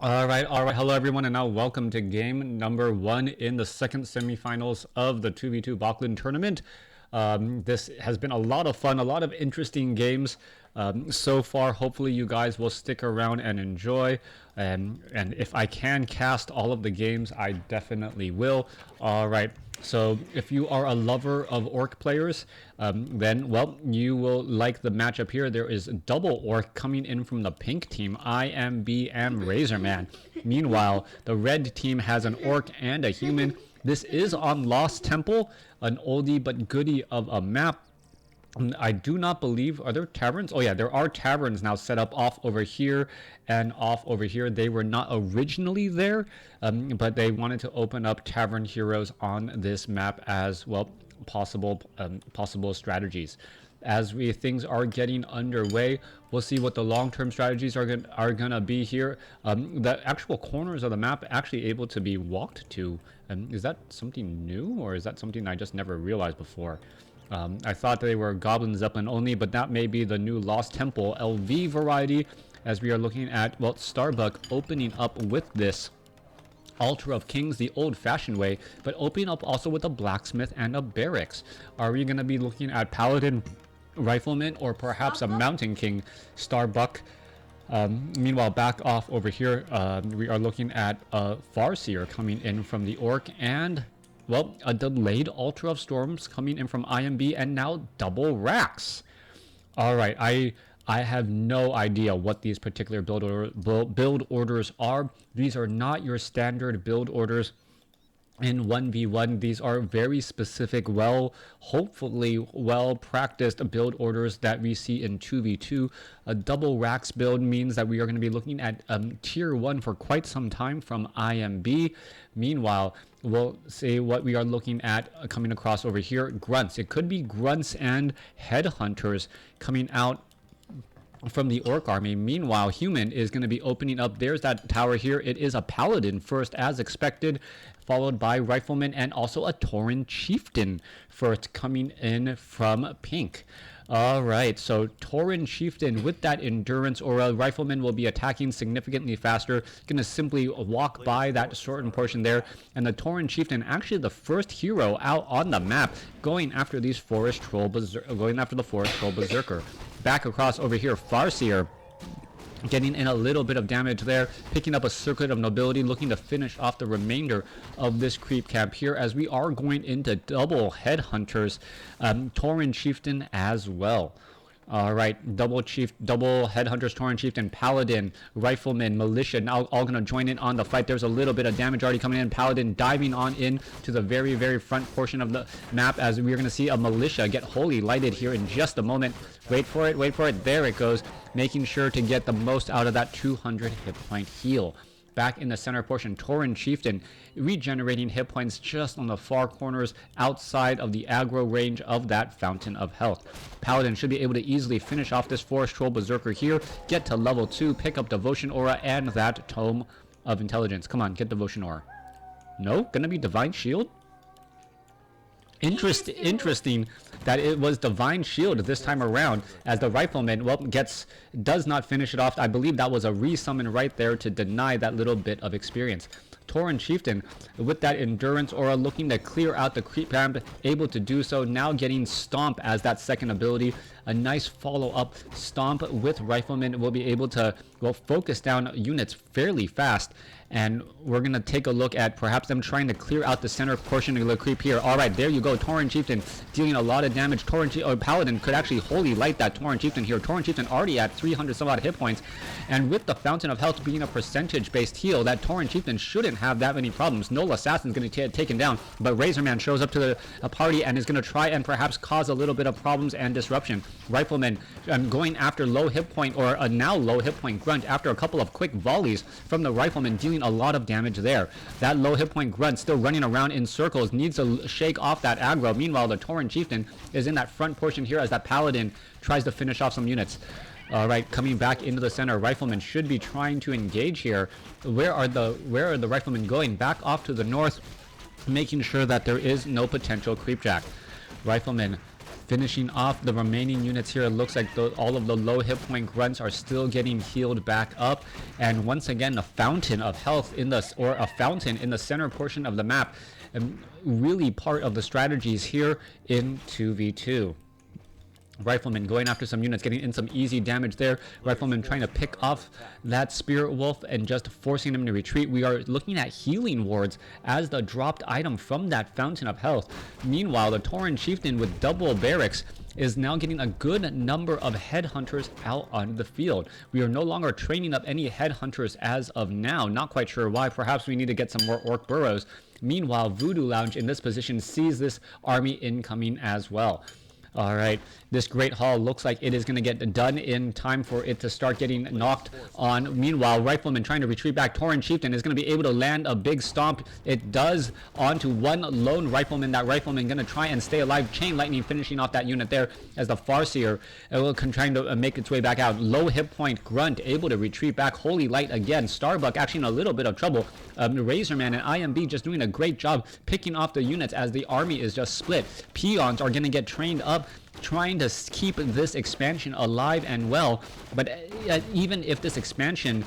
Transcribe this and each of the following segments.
All right. Hello, everyone, and now welcome to game number 1 in the second semifinals of the 2v2 Balkan tournament. This has been a lot of fun, a lot of interesting games so far. Hopefully, you guys will stick around and enjoy. And if I can cast all of the games, I definitely will. All right. So if you are a lover of orc players, then, well, you will like the matchup here. There is double orc coming in from the pink team, IMB and Razorman. Meanwhile, the red team has an orc and a human. This is on Lost Temple, an oldie but goodie of a map. I do not believe, are there taverns? Oh yeah, there are taverns now set up off over here and off over here. They were not originally there, but they wanted to open up tavern heroes on this map as well, possible strategies. As things are getting underway, we'll see what the long-term strategies are gonna be here. The actual corners of the map actually able to be walked to. Is that something new, or is that something I just never realized before? I thought they were Goblin Zeppelin only, but that may be the new Lost Temple LV variety, as we are looking at, well, Starbuck opening up with this Altar of Kings the old-fashioned way, but opening up also with a blacksmith and a barracks. Are we going to be looking at Paladin, Rifleman, or perhaps a Mountain King Starbuck? Meanwhile, back off over here, we are looking at Farseer coming in from the Orc, and, well, a delayed Altar of Storms coming in from IMB, and now double racks. All right, I have no idea what these particular build orders are. These are not your standard build orders in 1v1. These are very specific, hopefully well practiced build orders that we see in 2v2. A double racks build means that we are going to be looking at tier 1 for quite some time from IMB. Meanwhile, we'll see what we are looking at coming across over here. Grunts. It could be grunts and headhunters coming out from the orc army. Meanwhile, human is going to be opening up. There's that tower here. It is a paladin first, as expected, followed by rifleman and also a Tauren chieftain first coming in from pink. All right, so Tauren chieftain with that endurance aura. Rifleman will be attacking significantly faster. Gonna simply walk by that certain portion there, and the Tauren chieftain, actually the first hero out on the map, going after these forest troll berserker. Back across over here, Farseer getting in a little bit of damage there, picking up a circlet of nobility, looking to finish off the remainder of this creep camp here, as we are going into double headhunters, Tauren chieftain as well. All right, double headhunters, Tauren chieftain, paladin, rifleman, militia, now all gonna join in on the fight. There's a little bit of damage already coming in. Paladin diving on in to the very, very front portion of the map, as we're gonna see a militia get wholly lighted here in just a moment. Wait for it, there it goes, making sure to get the most out of that 200 hit point heal. Back in the center portion, Tauren chieftain regenerating hit points just on the far corners outside of the aggro range of that fountain of health. Paladin should be able to easily finish off this forest troll berserker here, get to level 2, pick up devotion aura and that tome of intelligence. Come on, get devotion aura. No, gonna be divine shield. Interesting that it was divine shield this time around, as the rifleman, well, does not finish it off. I believe that was a resummon right there to deny that little bit of experience. Tauren chieftain with that endurance aura, looking to clear out the creep camp, able to do so, now getting stomp as that second ability. A nice follow-up stomp with rifleman will be able to, well, focus down units fairly fast. And we're going to take a look at perhaps them trying to clear out the center portion of the creep here. All right, there you go. Tauren chieftain dealing a lot of damage. Paladin could actually wholly light that Tauren chieftain here. Tauren chieftain already at 300 some odd hit points. And with the fountain of health being a percentage-based heal, that Tauren chieftain shouldn't have that many problems. No assassin's going to get taken down, but Razorman shows up to the party and is going to try and perhaps cause a little bit of problems and disruption. Rifleman going after low hit point, or a now low hit point grunt, after a couple of quick volleys from the rifleman, dealing a lot of damage there. That low hit point grunt still running around in circles, needs to shake off that aggro. Meanwhile, the Tauren chieftain is in that front portion here as that paladin tries to finish off some units. All right, coming back into the center, riflemen should be trying to engage here. Where are the riflemen going? Back off to the north, making sure that there is no potential creepjack. Riflemen finishing off the remaining units here. It looks like all of the low hit point grunts are still getting healed back up, and once again a fountain of health in the a fountain in the center portion of the map, and really part of the strategies here in 2v2. Rifleman going after some units, getting in some easy damage there. Rifleman trying to pick off that Spirit Wolf and just forcing him to retreat. We are looking at healing wards as the dropped item from that fountain of health. Meanwhile, the Tauren Chieftain with double barracks is now getting a good number of headhunters out on the field. We are no longer training up any headhunters as of now. Not quite sure why. Perhaps we need to get some more orc burrows. Meanwhile, Voodoo Lounge in this position sees this army incoming as well. All right, this Great Hall looks like it is going to get done in time for it to start getting knocked on. Meanwhile, Rifleman trying to retreat back. Tauren Chieftain is going to be able to land a big stomp. It does onto one lone Rifleman. That Rifleman going to try and stay alive. Chain Lightning finishing off that unit there as the Farseer will trying to make its way back out. Low hit point Grunt able to retreat back. Holy Light again. Starbuck actually in a little bit of trouble. Razorman and IMB just doing a great job picking off the units as the army is just split. Peons are going to get trained up, trying to keep this expansion alive and well. But even if this expansion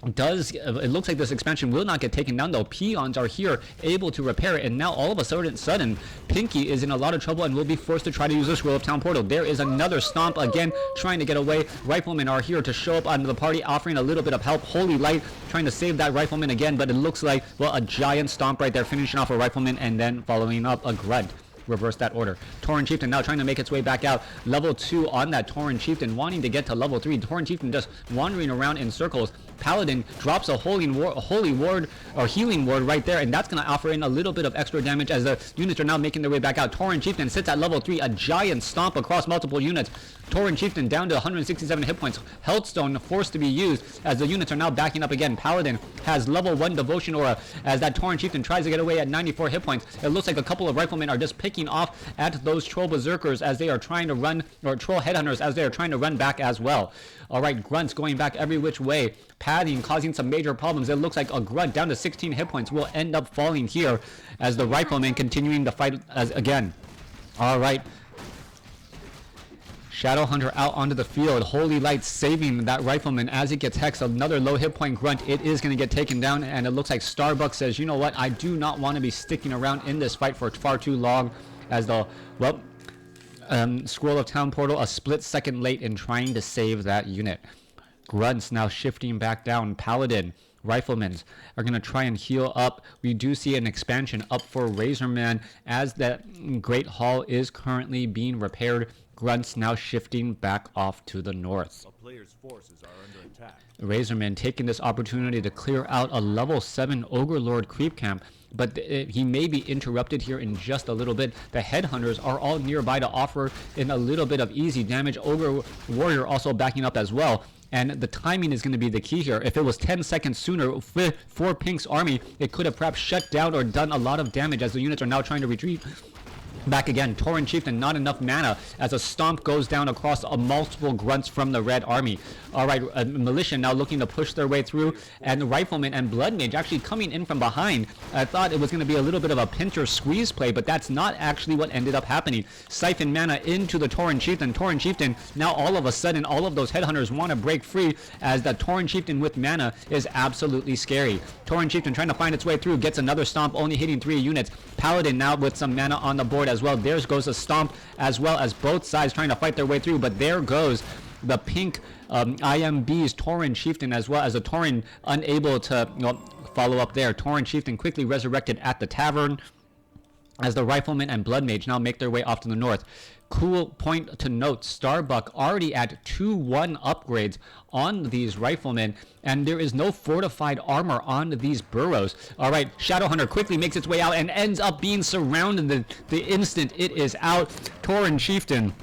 it looks like this expansion will not get taken down, though. Peons are here able to repair it, and now all of a sudden Pinky is in a lot of trouble and will be forced to try to use the Scroll of Town Portal. There is another stomp again, trying to get away. Riflemen are here to show up onto the party, offering a little bit of help. Holy Light trying to save that Rifleman again, but it looks like, well, a giant stomp right there, finishing off a Rifleman and then following up a Grunt. Reverse that order. Tauren Chieftain now trying to make its way back out. Level 2 on that Tauren Chieftain, wanting to get to level 3. Tauren Chieftain just wandering around in circles. Paladin drops a holy ward or healing ward right there, and that's going to offer in a little bit of extra damage as the units are now making their way back out. Tauren Chieftain sits at level 3, a giant stomp across multiple units. Tauren Chieftain down to 167 hit points. Healthstone forced to be used as the units are now backing up again. Paladin has level 1 Devotion Aura as that Tauren Chieftain tries to get away at 94 hit points. It looks like a couple of Riflemen are just picking off at those Troll Berserkers as they are trying to run, or Troll Headhunters as they are trying to run back as well. Alright, Grunts going back every which way. Padding causing some major problems. It looks like a Grunt down to 16 hit points will end up falling here as the Riflemen continuing to fight as again. Alright. Shadowhunter out onto the field. Holy Light saving that Rifleman as it gets hexed. Another low hit point Grunt. It is going to get taken down, and it looks like Starbuck says, you know what, I do not want to be sticking around in this fight for far too long, as the, well, Scroll of Town Portal a split second late in trying to save that unit. Grunts now shifting back down. Paladin, Riflemen are going to try and heal up. We do see an expansion up for Razorman as that Great Hall is currently being repaired. Grunts now shifting back off to the north. A player's forces are under attack. Razorman taking this opportunity to clear out a level 7 Ogre Lord creep camp, but he may be interrupted here in just a little bit. The Headhunters are all nearby to offer in a little bit of easy damage. Ogre Warrior also backing up as well. And the timing is going to be the key here. If it was 10 seconds sooner for Pink's army, it could have perhaps shut down or done a lot of damage as the units are now trying to retreat. Back again, Tauren Chieftain, not enough mana as a stomp goes down across multiple Grunts from the Red Army. Alright, Militia now looking to push their way through, and Rifleman and Blood Mage actually coming in from behind. I thought it was going to be a little bit of a pinch or squeeze play, but that's not actually what ended up happening. Siphon mana into the Tauren Chieftain. Tauren Chieftain, now all of a sudden, all of those Headhunters want to break free as the Tauren Chieftain with mana is absolutely scary. Tauren Chieftain trying to find its way through, gets another stomp, only hitting 3 units. Paladin now with some mana on the board as well. There goes a stomp as well as both sides trying to fight their way through, but there goes the pink IMB's Tauren Chieftain as well as a Tauren unable to follow up there. Tauren Chieftain quickly resurrected at the tavern as the Rifleman and Blood Mage now make their way off to the north. Cool point to note, Starbuck already at 2-1 upgrades on these Riflemen, and there is no fortified armor on these burrows. Alright, Shadowhunter quickly makes its way out and ends up being surrounded the instant it is out. Tauren Chieftain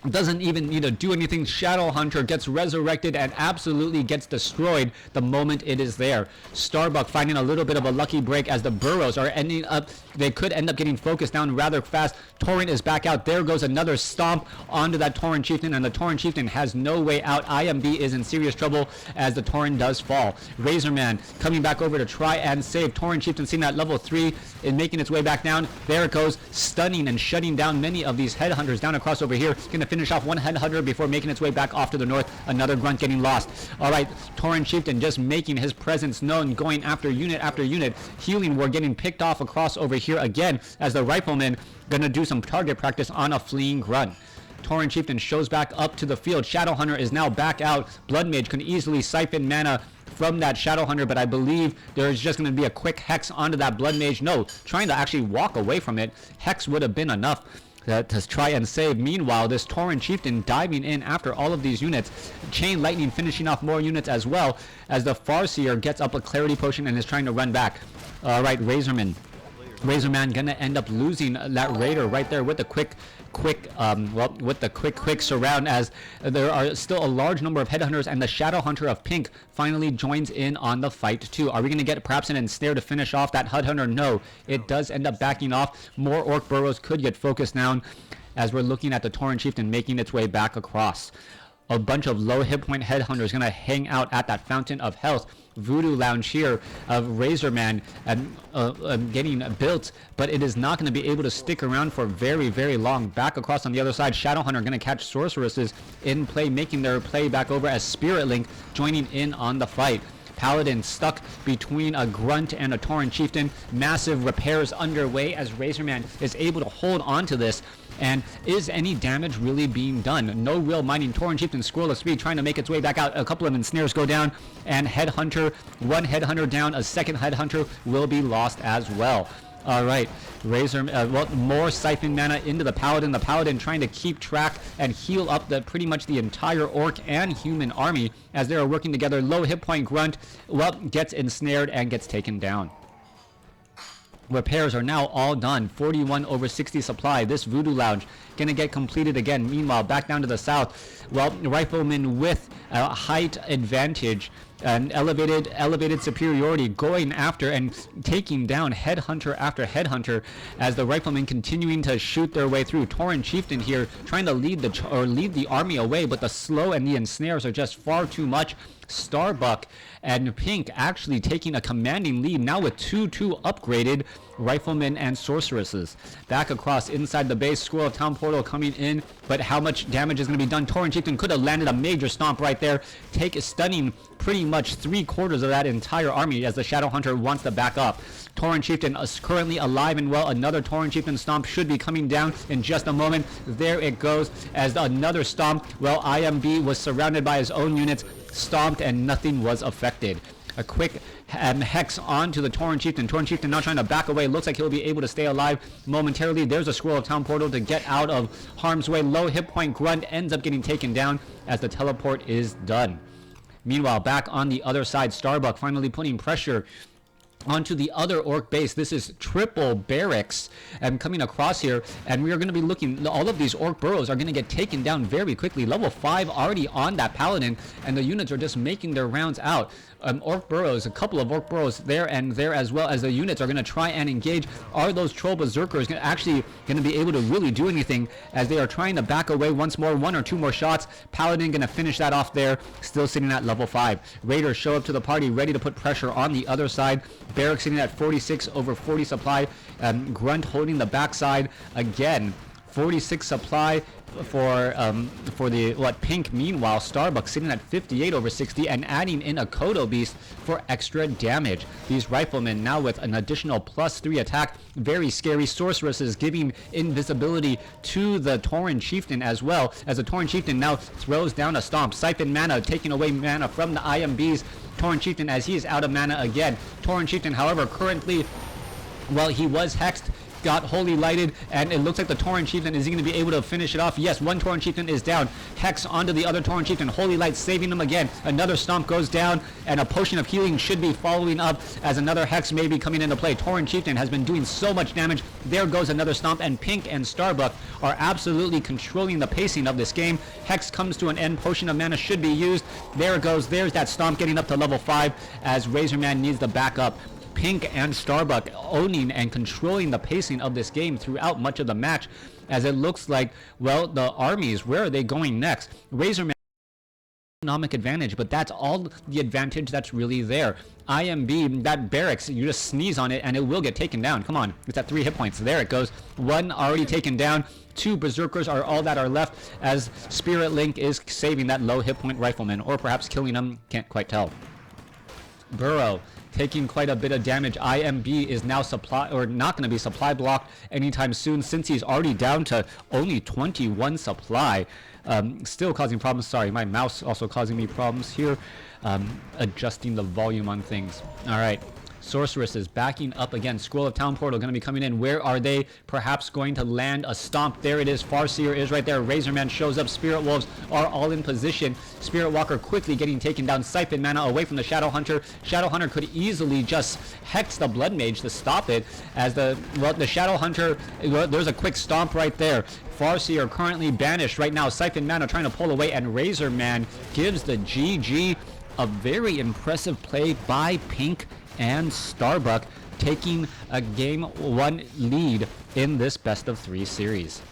doesn't even need to do anything. Shadowhunter gets resurrected and absolutely gets destroyed the moment it is there. Starbuck finding a little bit of a lucky break as the Burrows are ending up, they could end up getting focused down rather fast. Torrent is back out. There goes another stomp onto that Torrent Chieftain, and the Torrent Chieftain has no way out. IMB is in serious trouble as the Torrent does fall. Razorman coming back over to try and save. Torrent Chieftain seeing that level 3 and making its way back down. There it goes, stunning and shutting down many of these headhunters down across over here. Gonna finish off one headhunter before making its way back off to the north. Another grunt getting lost. All right, Torrent Chieftain just making his presence known, going after unit. Healing War getting picked off across over here again as the Rifleman gonna do some target practice on a fleeing grunt. Torrent Chieftain shows back up to the field. Shadowhunter is now back out. Blood Mage can easily siphon mana from that Shadowhunter, but I believe there's just going to be a quick Hex onto that Blood Mage. No, trying to actually walk away from it. Hex would have been enough to try and save. Meanwhile, this Torrent Chieftain diving in after all of these units. Chain Lightning finishing off more units as well as the Farseer gets up a Clarity Potion and is trying to run back. All right, Razorman gonna end up losing that Raider right there with the quick surround, as there are still a large number of headhunters, and the Shadowhunter of Pink finally joins in on the fight too. Are we gonna get perhaps an ensnare to finish off that headhunter? No, it does end up backing off. More Orc Burrows could get focused down as we're looking at the Torrent Chieftain making its way back across. A bunch of low hit point headhunters gonna hang out at that Fountain of Health. Voodoo Lounge here of Razorman getting built, but it is not going to be able to stick around for very, very long. Back across on the other side, Shadowhunter going to catch Sorceresses in play, making their play back over as Spirit Link joining in on the fight. Paladin stuck between a Grunt and a Torrent Chieftain. Massive repairs underway as Razorman is able to hold on to this. And is any damage really being done? No real mining. Torrent Chieftain, Scroll of Speed trying to make its way back out. A couple of ensnares go down, and Headhunter, one Headhunter down. A second Headhunter will be lost as well. All right, more siphon mana into the Paladin. The Paladin trying to keep track and heal up pretty much the entire Orc and human army as they are working together. Low hit point Grunt, gets ensnared and gets taken down. Repairs are now all done. 41 over 60 supply. This Voodoo Lounge gonna get completed again. Meanwhile, back down to the south, Rifleman with a height advantage and elevated superiority going after and taking down headhunter after headhunter as the Riflemen continuing to shoot their way through. Torrent Chieftain here trying to lead the army away, but the slow and the ensnares are just far too much. Starbuck and Pink actually taking a commanding lead now with 2 upgraded Riflemen and Sorceresses. Back across inside the base, Scroll of Town Portal coming in, but how much damage is going to be done? Torrent Chieftain could have landed a major stomp right there, stunning pretty much 3/4 of that entire army as the Shadowhunter wants to back up. Torrent Chieftain is currently alive and well. Another Torrent Chieftain stomp should be coming down in just a moment. There it goes as another stomp. IMB was surrounded by his own units, stomped, and nothing was affected. A quick Hex onto the Torrent Chieftain. Torrent Chieftain now trying to back away. Looks like he'll be able to stay alive momentarily. There's a Scroll of Town Portal to get out of harm's way. Low hit point Grunt ends up getting taken down as the teleport is done. Meanwhile, back on the other side, Starbuck finally putting pressure onto the other Orc base. This is triple barracks coming across here, and we are going to be looking, all of these Orc burrows are going to get taken down very quickly. Level 5 already on that Paladin, and the units are just making their rounds out. Orc burrows, a couple of Orc burrows there and there, as well as the units are going to try and engage. Are those Troll Berserkers actually going to be able to really do anything as they are trying to back away once more? 1 or 2 more shots. Paladin going to finish that off there, still sitting at level 5. Raiders show up to the party, ready to put pressure on the other side. Barracks sitting at 46 over 40 supply. Grunt holding the backside again. 46 supply for the Pink. Meanwhile, Starbucks sitting at 58 over 60 and adding in a Kodo Beast for extra damage. These Riflemen now with an additional +3 attack. Very scary. Sorceresses giving invisibility to the Torrent Chieftain as well, as the Torrent Chieftain now throws down a stomp. Siphon mana, taking away mana from the IMBs. Torrent Chieftain as he is out of mana again. Torrent Chieftain, however, currently, he was hexed. got Holy Lighted, and it looks like the Tauren Chieftain is he going to be able to finish it off. Yes, one Tauren Chieftain is down. Hex onto the other Tauren Chieftain. Holy Light saving him again. Another Stomp goes down, and a Potion of Healing should be following up as another Hex may be coming into play. Tauren Chieftain has been doing so much damage. There goes another Stomp, and Pink and Starbuck are absolutely controlling the pacing of this game. Hex comes to an end. Potion of Mana should be used. There it goes. There's that Stomp getting up to level 5 as Razorman needs the backup. Pink and Starbuck owning and controlling the pacing of this game throughout much of the match, as it looks like, well, the armies, where are they going next? Razorman economic advantage, but that's all the advantage that's really there. IMB, that barracks, you just sneeze on it and it will get taken down. Come on, it's at 3 hit points. There it goes. One already taken down. 2 berserkers are all that are left as Spirit Link is saving that low hit point rifleman, or perhaps killing him, can't quite tell. Burrow taking quite a bit of damage. IMB is now supply, or not going to be supply blocked anytime soon, since he's already down to only 21 supply. Still causing problems. Sorry, my mouse also causing me problems here. Adjusting the volume on things. All right. Sorceress is backing up again. Scroll of Town Portal going to be coming in. Where are they? Perhaps going to land a Stomp. There it is. Farseer is right there. Razorman shows up. Spirit Wolves are all in position. Spirit Walker quickly getting taken down. Siphon Mana away from the Shadow Hunter. Shadow Hunter could easily just hex the Blood Mage to stop it, as the Shadow Hunter, there's a quick Stomp right there. Farseer currently banished right now. Siphon Mana trying to pull away, and Razorman gives the GG. A very impressive play by Pink and Starbuck, taking a game 1 lead in this best of 3 series.